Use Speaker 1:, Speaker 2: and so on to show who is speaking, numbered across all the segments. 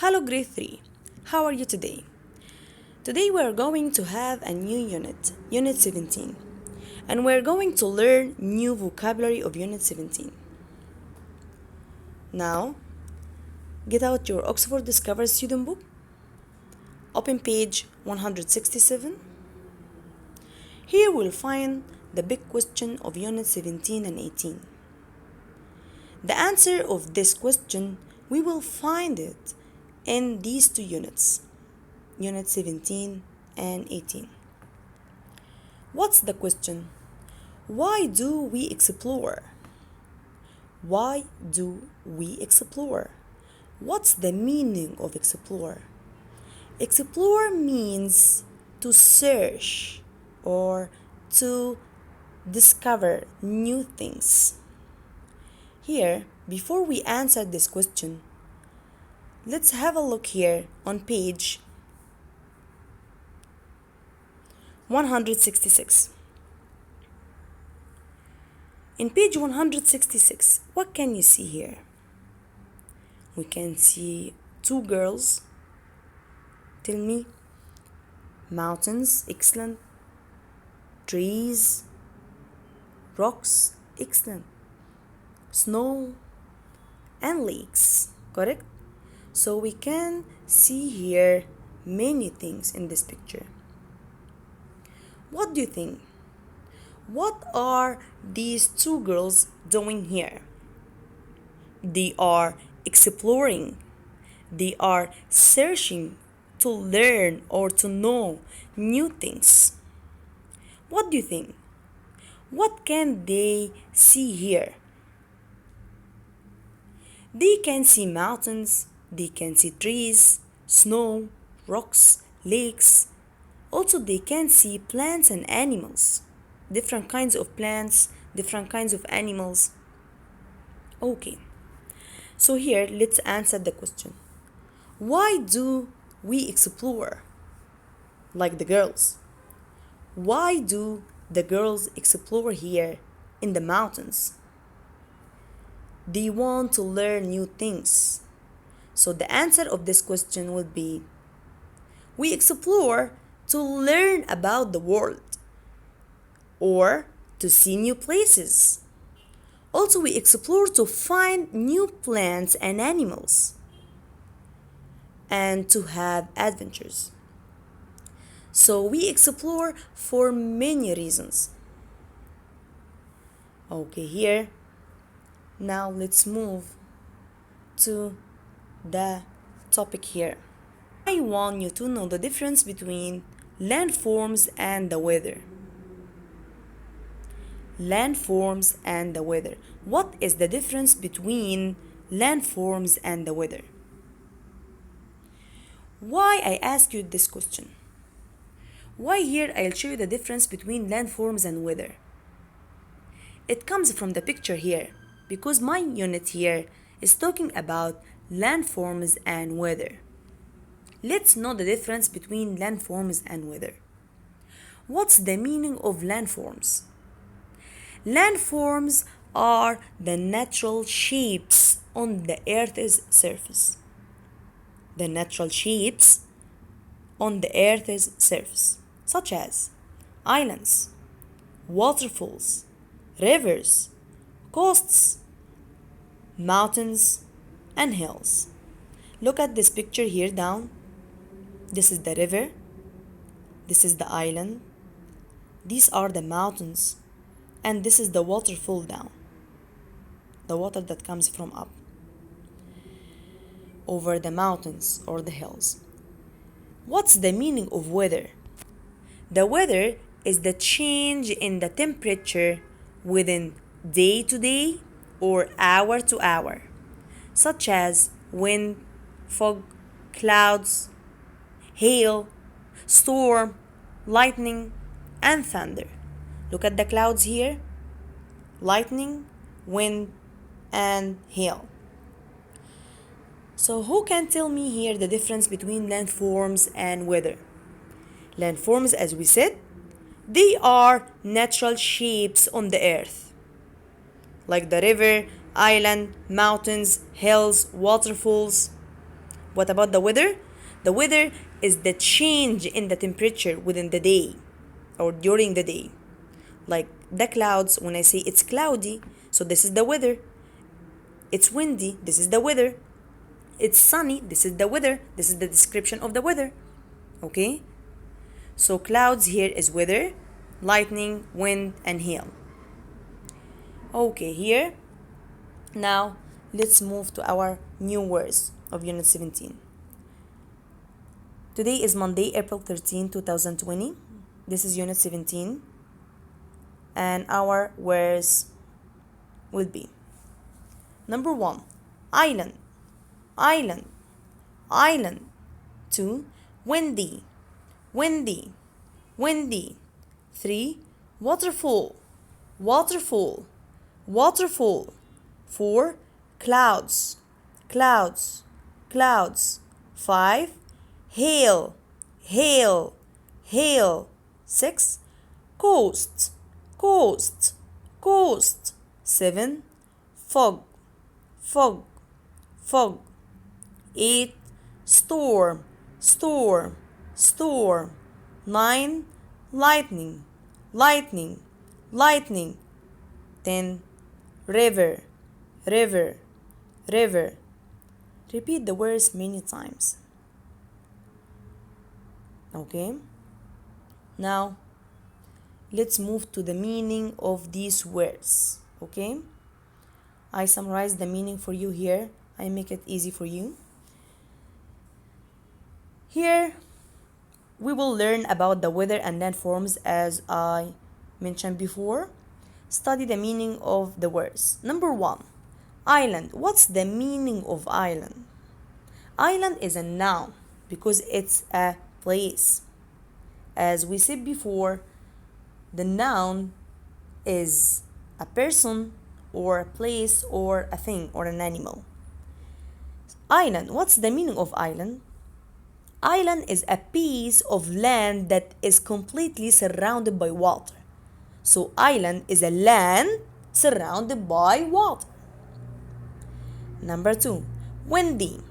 Speaker 1: Hello grade 3, how are you today? Today we are going to have a new unit, Unit 17, and we are going to learn new vocabulary of Unit 17. Now, get out your Oxford Discover student book, open page 167. Here we'll find the big question of Unit 17 and 18. The answer of this question, we will find it in these two units, Unit 17 and 18. What's the question? Why do we explore? Why do we explore? What's the meaning of explore? Explore means to search or to discover new things. Here, before we answer this question, let's have a look here on page 166. In page 166, what can you see here? We can see two girls. Tell me. Mountains, excellent. Trees, rocks, excellent. Snow and lakes, correct? So we can see here many things in this picture. What do you think? What are these two girls doing here? They are exploring. They are searching to learn or to know new things. What do you think? What can they see here? They can see mountains, they can see trees, snow, rocks, lakes. Also, they can see plants and animals. Different kinds of plants, different kinds of animals. Okay, so here let's answer the question. Why do we explore? Like the girls. Why do the girls explore here in the mountains? They want to learn new things. So the answer of this question would be, we explore to learn about the world or to see new places. Also, we explore to find new plants and animals and to have adventures. So we explore for many reasons. Okay, here. Now let's move to the topic here. I want you to know the difference between landforms and the weather. Landforms and the weather. What is the difference between landforms and the weather? Why I ask you this question? Why here I'll show you the difference between landforms and weather. It comes from the picture here, because my unit here is talking about landforms and weather. Let's know the difference between landforms and weather. What's the meaning of landforms? Landforms are the natural shapes on the Earth's surface. The natural shapes on the Earth's surface, such as islands, waterfalls, rivers, coasts, mountains, and hills. Look at this picture here down. This is the river. This is the island. These are the mountains. And this is the waterfall down. The water that comes from up over the mountains or the hills. What's the meaning of weather? The weather is the change in the temperature within day to day or hour to hour, such as wind, fog, clouds, hail, storm, lightning, and thunder. Look at the clouds here. Lightning, wind, and hail. So who can tell me here the difference between landforms and weather? Landforms, as we said, they are natural shapes on the earth, like the river, island, mountains, hills, waterfalls. What about the weather? The weather is the change in the temperature within the day or during the day. Like the clouds, when I say it's cloudy, so this is the weather. It's windy, this is the weather. It's sunny, this is the weather. This is the description of the weather. Okay? So clouds here is weather, lightning, wind, and hail. Okay, here. Now let's move to our new words of Unit 17. Today is Monday, April 13, 2020. This is Unit 17. And our words will be: number 1, island, island, island. 2, windy, windy, windy. 3, waterfall, waterfall, waterfall. 4, clouds, clouds, clouds. 5, hail, hail, hail. 6, coast, coast, coast. 7, fog, fog, fog. 8, storm, storm, storm. 9, lightning, lightning, lightning. 10, river, river, river. Repeat the words many times. Okay? Now, let's move to the meaning of these words. Okay? I summarize the meaning for you here. I make it easy for you. Here, we will learn about the weather and landforms as I mentioned before. Study the meaning of the words. Number 1, island. What's the meaning of island? Island is a noun because it's a place. As we said before, the noun is a person or a place or a thing or an animal. Island. What's the meaning of island? Island is a piece of land that is completely surrounded by water. So island is a land surrounded by water. Number 2, windy.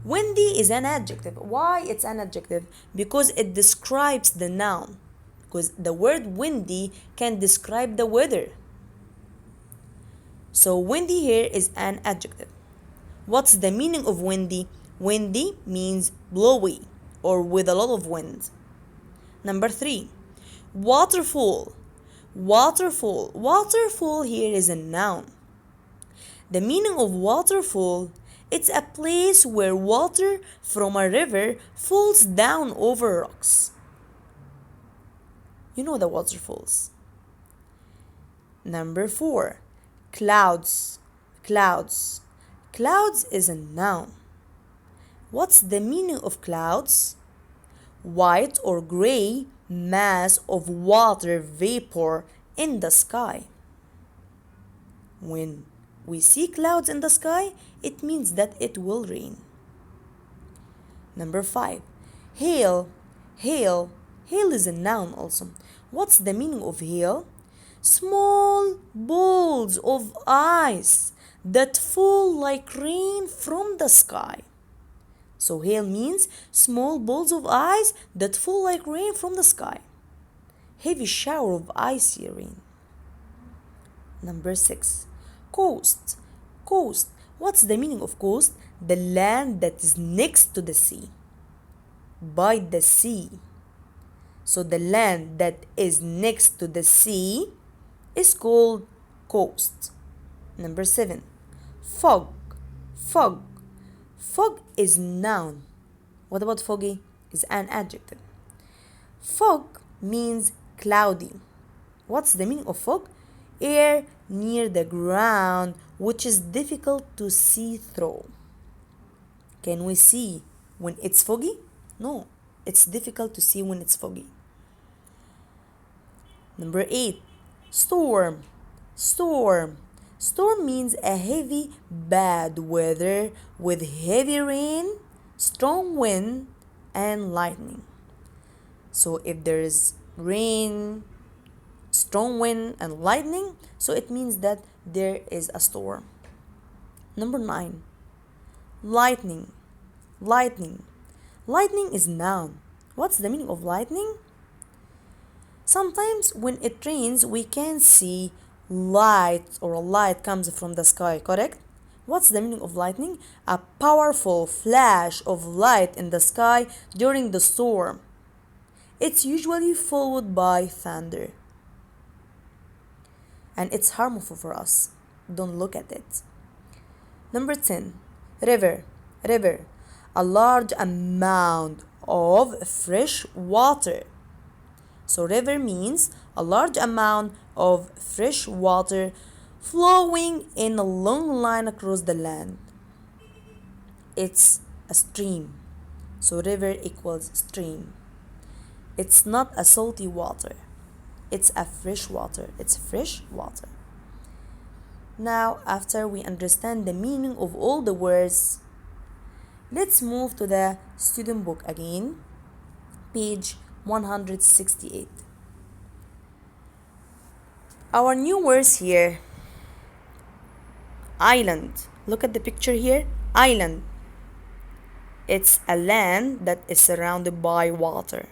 Speaker 1: Windy is an adjective. Why it's an adjective? Because it describes the noun. Because the word windy can describe the weather. So windy here is an adjective. What's the meaning of windy? Windy means blowy or with a lot of wind. Number 3, waterfall. Waterfall. Waterfall here is a noun. The meaning of waterfall: it's a place where water from a river falls down over rocks. You know the waterfalls. Number 4, clouds. Clouds. Clouds is a noun. What's the meaning of clouds? White or gray mass of water vapor in the sky. When we see clouds in the sky, it means that it will rain. Number 5, hail. Hail. Hail is a noun also. What's the meaning of hail? Small balls of ice that fall like rain from the sky. So hail means small balls of ice that fall like rain from the sky. Heavy shower of icy rain. Number 6, coast. Coast. What's the meaning of coast? The land that is next to the sea. By the sea. So the land that is next to the sea is called coast. Number 7, fog. Fog. Fog is noun. What about foggy? Is an adjective. Fog means cloudy. What's the meaning of fog? Air near the ground which is difficult to see through. Can we see when it's foggy? No, it's difficult to see when it's foggy. Number 8, storm. Storm. Storm means a heavy, bad weather with heavy rain, strong wind, and lightning. So if there is rain, strong wind, and lightning, so it means that there is a storm. Number 9, lightning. Lightning. Lightning is noun. What's the meaning of lightning? Sometimes when it rains, we can see light, or a light comes from the sky, correct? What's the meaning of lightning? A powerful flash of light in the sky during the storm. It's usually followed by thunder. And it's harmful for us. Don't look at it. Number 10. River. River. A large amount of fresh water. So river means a large amount of fresh water flowing in a long line across the land. It's a stream. So river equals stream. It's not a salty water. It's a fresh water. It's fresh water. Now, after we understand the meaning of all the words, let's move to the student book again, page 168. Our new words here. Island. Look at the picture here. Island. It's a land that is surrounded by water.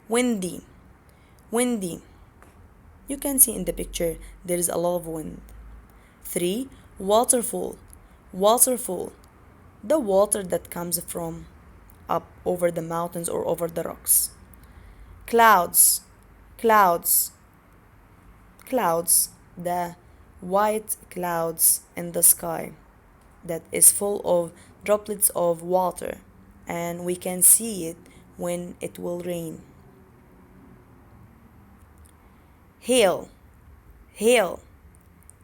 Speaker 1: Windy. Windy. You can see in the picture there is a lot of wind. 3. Waterfall. Waterfall. The water that comes from up over the mountains or over the rocks. Clouds. Clouds. Clouds. The white clouds in the sky that is full of droplets of water, and we can see it when it will rain. Hail. Hail.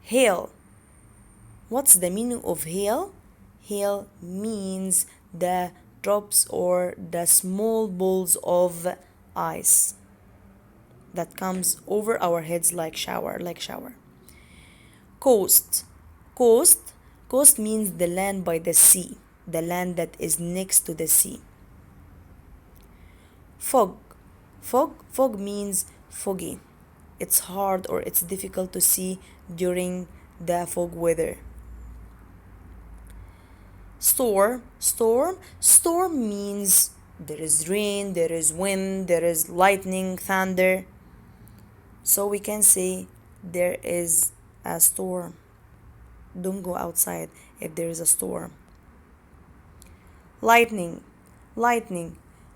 Speaker 1: Hail. What's the meaning of hail? Hail means the drops or the small balls of ice that comes over our heads like shower. Coast. Coast. Coast means the land by the sea, the land that is next to the sea. Fog. Fog means foggy. It's hard or it's difficult to see during the fog weather. Storm means there is rain, there is wind, there is lightning, thunder. So we can say there is a storm. Don't go outside if there is a storm. Lightning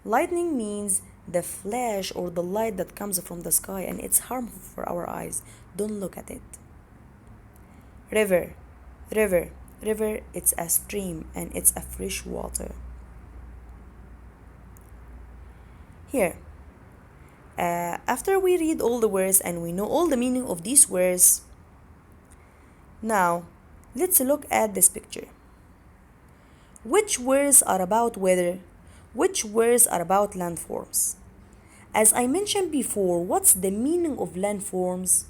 Speaker 1: means the flash or the light that comes from the sky, and it's harmful for our eyes. Don't look at it. River, it's a stream and it's a fresh water. Here, after we read all the words and we know all the meaning of these words, now let's look at this picture. Which words are about weather? Which words are about landforms? As I mentioned before, what's the meaning of landforms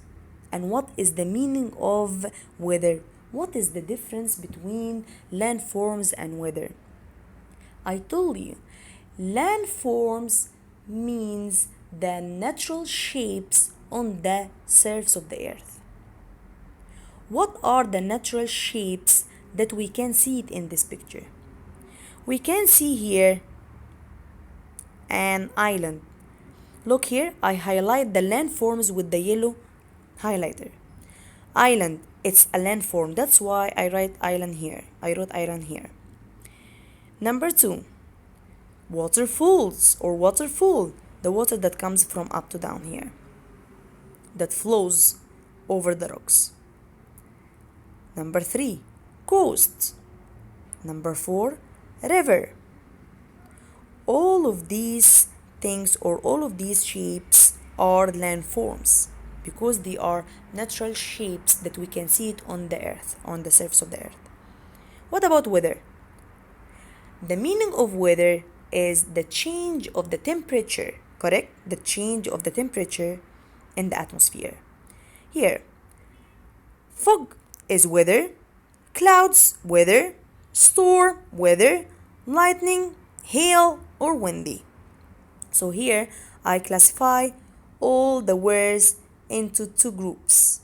Speaker 1: and what is the meaning of weather? What is the difference between landforms and weather? I told you, landforms means the natural shapes on the surface of the earth. What are the natural shapes that we can see it in this picture? We can see here an island. Look here, I highlight the landforms with the yellow highlighter. Island, it's a landform. That's why I wrote island here. Number 2, waterfalls or waterfall. The water that comes from up to down here, that flows over the rocks. Number 3, coast. Number 4, river. All of these things or all of these shapes are landforms because they are natural shapes that we can see it on the earth, on the surface of the earth. What about weather? The meaning of weather is the change of the temperature, correct? The change of the temperature in the atmosphere. Here, fog is weather, clouds, weather, storm, weather, lightning, hail, or windy. So here I classify all the words into 2 groups.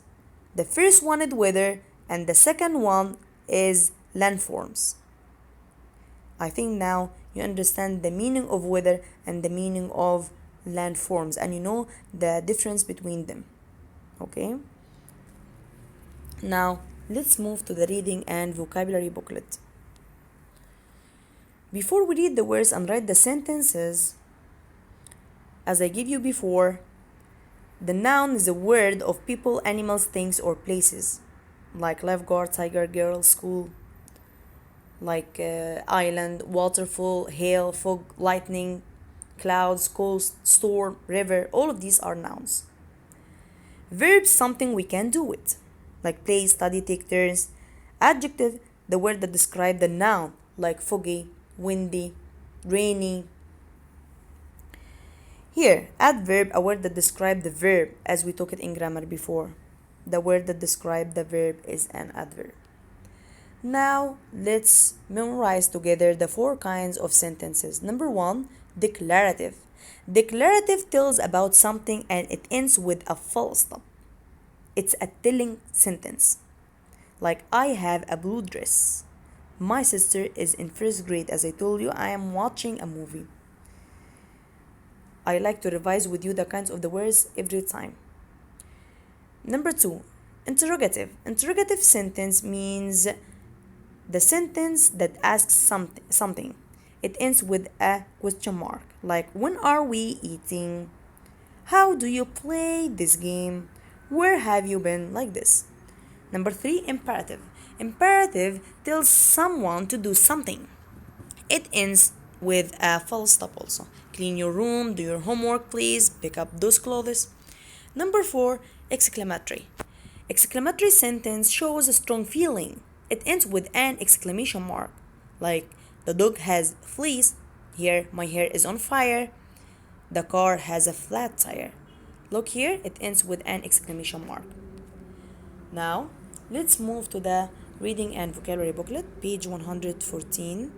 Speaker 1: The first one is weather and the second one is landforms. I think now you understand the meaning of weather and the meaning of landforms, and you know the difference between them. Okay? Now, let's move to the reading and vocabulary booklet. Before we read the words and write the sentences, as I gave you before, the noun is a word of people, animals, things, or places, like lifeguard, tiger, girl, school, like island, waterfall, hail, fog, lightning, clouds, coast, storm, river. All of these are nouns. Verbs, something we can do it, like play, study, take turns. Adjective, the word that describe the noun, like foggy, windy, rainy. Here, adverb, a word that describe the verb, as we took it in grammar before. The word that describe the verb is an adverb. Now, let's memorize together the 4 kinds of sentences. Number 1, declarative. Declarative tells about something and it ends with a full stop. It's a telling sentence. Like, I have a blue dress. My sister is in first grade. As I told you, I am watching a movie. I like to revise with you the kinds of the words every time. Number 2, interrogative. Interrogative sentence means the sentence that asks something. It ends with a question mark, like when are we eating? How do you play this game? Where have you been? Like this. Number 3, imperative. Imperative tells someone to do something. It ends with a full stop also. Clean your room, do your homework please, pick up those clothes. Number 4, exclamatory. Exclamatory sentence shows a strong feeling. It ends with an exclamation mark, like the dog has fleas. Here, my hair is on fire. The car has a flat tire. Look here, it ends with an exclamation mark. Now, let's move to the reading and vocabulary booklet, page 114.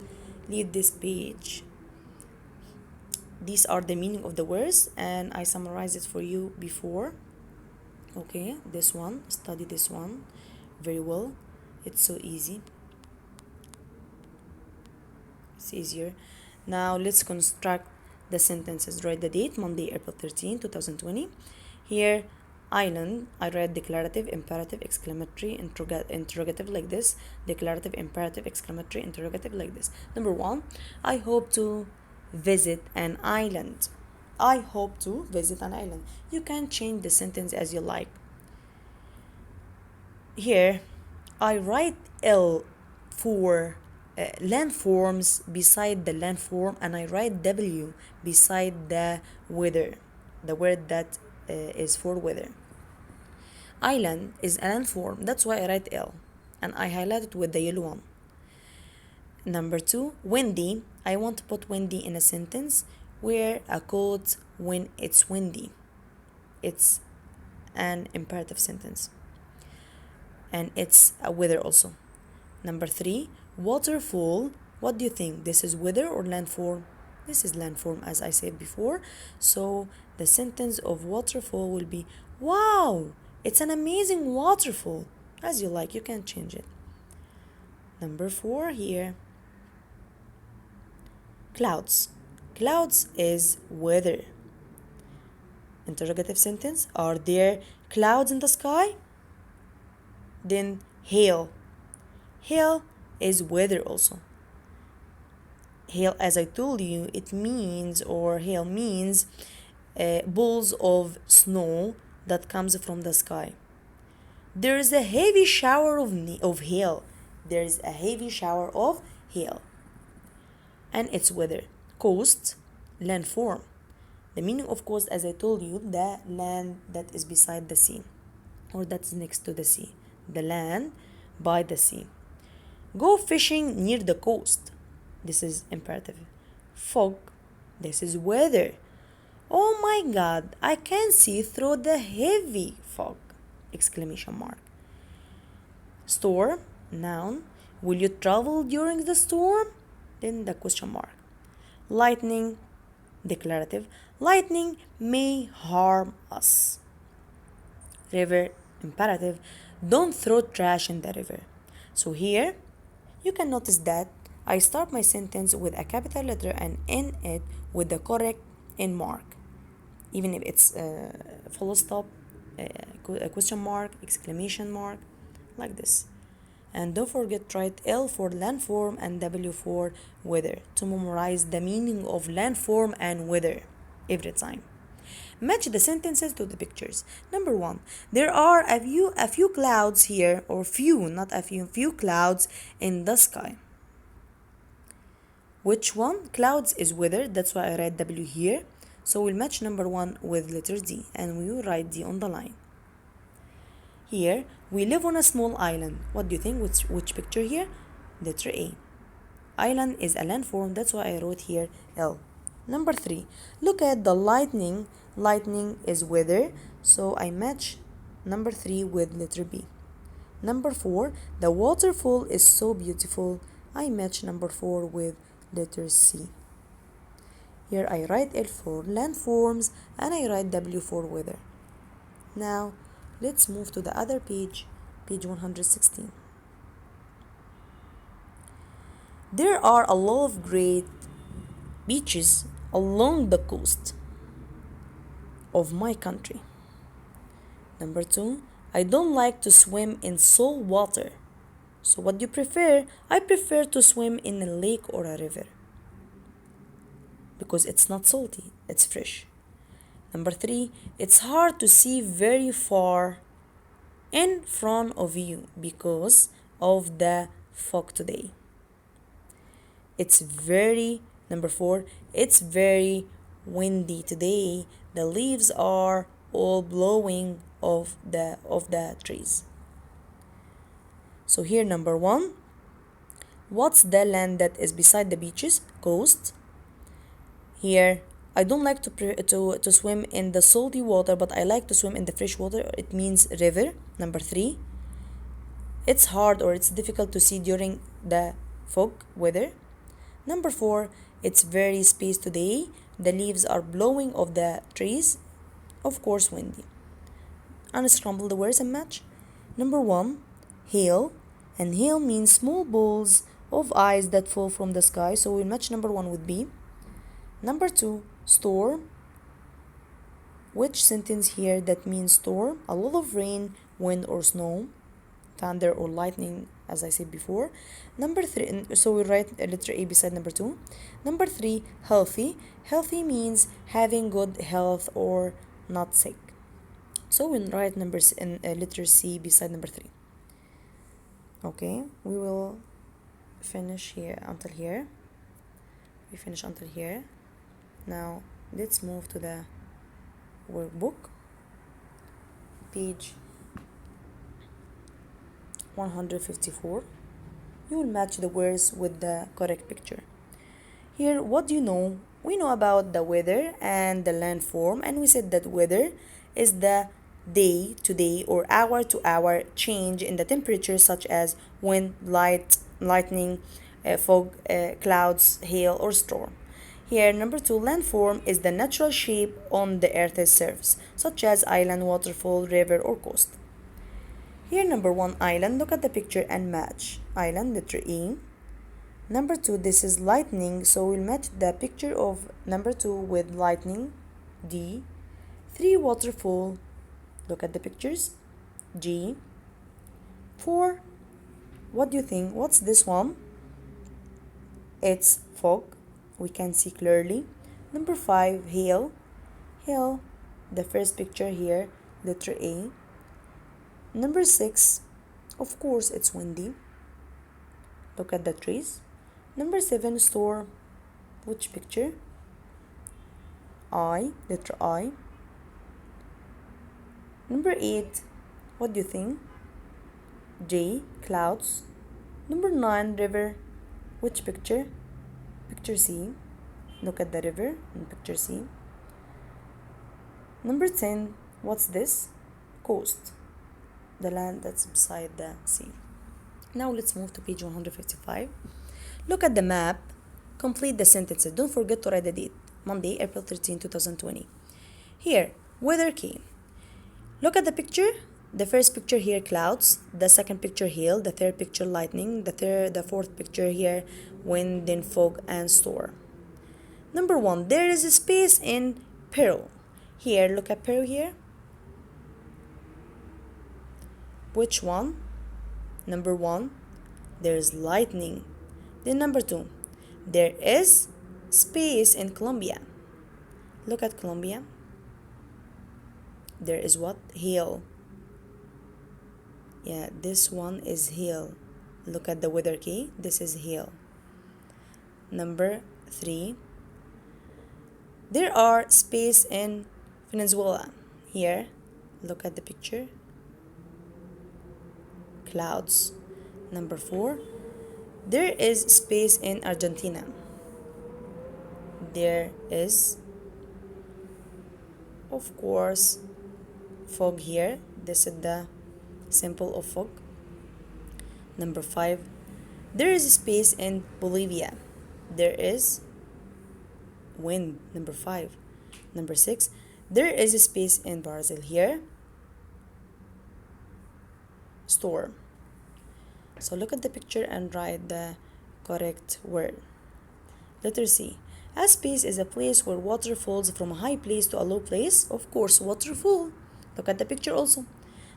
Speaker 1: Leave this page. These are the meaning of the words, and I summarized it for you before. Okay, this one, study this one very well. It's so easy. It's easier. Now let's construct the sentences. Write the date, Monday, April 13, 2020. Here, island, I read declarative, imperative, exclamatory, interrogative like this. Declarative, imperative, exclamatory, interrogative like this. Number 1, I hope to visit an island. I hope to visit an island. You can change the sentence as you like. Here, I write L for landforms beside the landform, and I write W beside the weather, the word that is for weather. Island is a landform, that's why I write L, and I highlight it with the yellow one. Number 2, windy. I want to put windy in a sentence. Wear a coat when it's windy. It's an imperative sentence, and it's a weather also. Number 3, waterfall. What do you think? This is weather or landform? This is landform, as I said before. So the sentence of waterfall will be, wow, it's an amazing waterfall. As you like, you can change it. Number 4 here, clouds. Clouds is weather. Interrogative sentence, are there clouds in the sky? Then hail. Hail is weather also. Hail, as I told you, it means, or hail means balls of snow that comes from the sky. There is a heavy shower of hail. There is a heavy shower of hail. And it's weather. Coast, landform. The meaning of coast, as I told you, the land that is beside the sea, or that's next to the sea. The land by the sea. Go fishing near the coast. This is imperative. Fog. This is weather. Oh my God, I can see through the heavy fog! Exclamation mark. Storm, noun. Will you travel during the storm? Then the question mark. Lightning, declarative. Lightning may harm us. River, imperative. Don't throw trash in the river. So here, you can notice that I start my sentence with a capital letter and end it with the correct end mark, even if it's full stop, a question mark, exclamation mark, like this. And don't forget to write L for landform and W for weather to memorize the meaning of landform and weather every time. Match the sentences to the pictures. Number 1, there are a few clouds here, or few, not a few clouds in the sky. Which one? Clouds is weather, that's why I write W here. So we'll match number 1 with letter D, and we will write D on the line. Here, we live on a small island. What do you think? Which picture here? Letter A. Island is a landform, that's why I wrote here L. Number 3, look at the lightning. Lightning is weather, so I match number 3 with letter B. Number 4, the waterfall is so beautiful. I match number 4 with letter C. Here I write L for landforms and I write W for weather. Now let's move to the other page, page 116. There are a lot of great beaches along the coast of my country. Number 2, I don't like to swim in salt water. So what do you prefer? I prefer to swim in a lake or a river because it's not salty, it's fresh. Number 3, it's hard to see very far in front of you because of the fog today. Number 4, it's very windy today. The leaves are all blowing off the trees. So here number 1, what's the land that is beside the beaches? Coast. Here I don't like to swim in the salty water, but I like to swim in the fresh water. It means river. Number 3, it's hard or it's difficult to see during the fog weather. Number 4, it's very space today. The leaves are blowing off the trees. Of course, windy. Unscramble the words and match. Number 1, hail. And hail means small balls of ice that fall from the sky. So we'll match number 1 with B. Number 2, storm. Which sentence here that means storm? A lot of rain, wind or snow, thunder or lightning, as I said before. Number 3, so we write letter A beside number 2. Number 3, healthy. Healthy means having good health or not sick. So we'll write letter C beside number 3. Okay, we will finish here until here. We finish until here. Now let's move to the workbook, page 154. You will match the words with the correct picture. Here, what do you know? We know about the weather and the landform, and we said that weather is the day to day or hour to hour change in the temperature, such as wind, lightning, fog, clouds, hail or storm. Here, number 2, landform is the natural shape on the earth's surface, such as island, waterfall, river or coast. Here, number 1, island. Look at the picture and match. Island, letter E. Number 2, this is lightning, so we'll match the picture of number 2 with lightning, D. 3, waterfall. Look at the pictures, G. 4, what do you think? What's this one? It's fog. We can see clearly. Number 5, hail. Hail, the first picture here, letter A. Number 6, of course, it's windy. Look at the trees. Number 7, storm. Which picture? I, letter I. Number 8, what do you think? J, clouds. Number 9, river. Which picture? Picture C. Look at the river in picture C. Number 10, what's this? Coast, the land that's beside the sea. Now let's move to page 155. Look at the map. Complete the sentences. Don't forget to write the date. Monday, April 13, 2020. Here, weather came. Look at the picture. The first picture here, clouds. The second picture, hail. The third picture, lightning. The fourth picture here, wind, then fog, and storm. Number 1, there is a space in Peru. Here, look at Peru here. Which one? Number 1, there is lightning. Then number 2, there is space in Colombia. Look at Colombia. There is what? Hail. Yeah, this one is hail. Look at the weather key. This is hail. Number 3, there are space in Venezuela. Here, look at the picture. Clouds. Number 4, there is space in Argentina. There is, of course, fog here. This is the symbol of fog. Number 5, there is space in Bolivia. There is wind. Number 5. Number 6, there is a space in Brazil here. Storm. So look at the picture and write the correct word. Letter C. A space is a place where water falls from a high place to a low place. Of course, waterfall. Look at the picture also.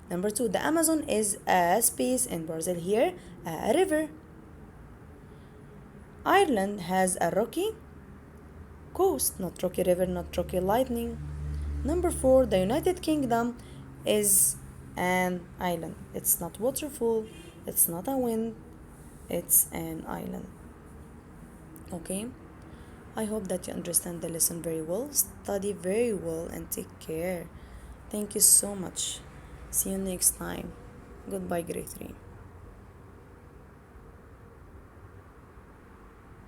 Speaker 1: Number 2, the Amazon is a space in Brazil here, a river. Ireland has a rocky coast, not rocky river, not rocky lightning. Number 4, the United Kingdom is an island. It's not waterfall, it's not a wind, it's an island. Okay? I hope that you understand the lesson very well. Study very well and take care. Thank you so much. See you next time. Goodbye, grade 3.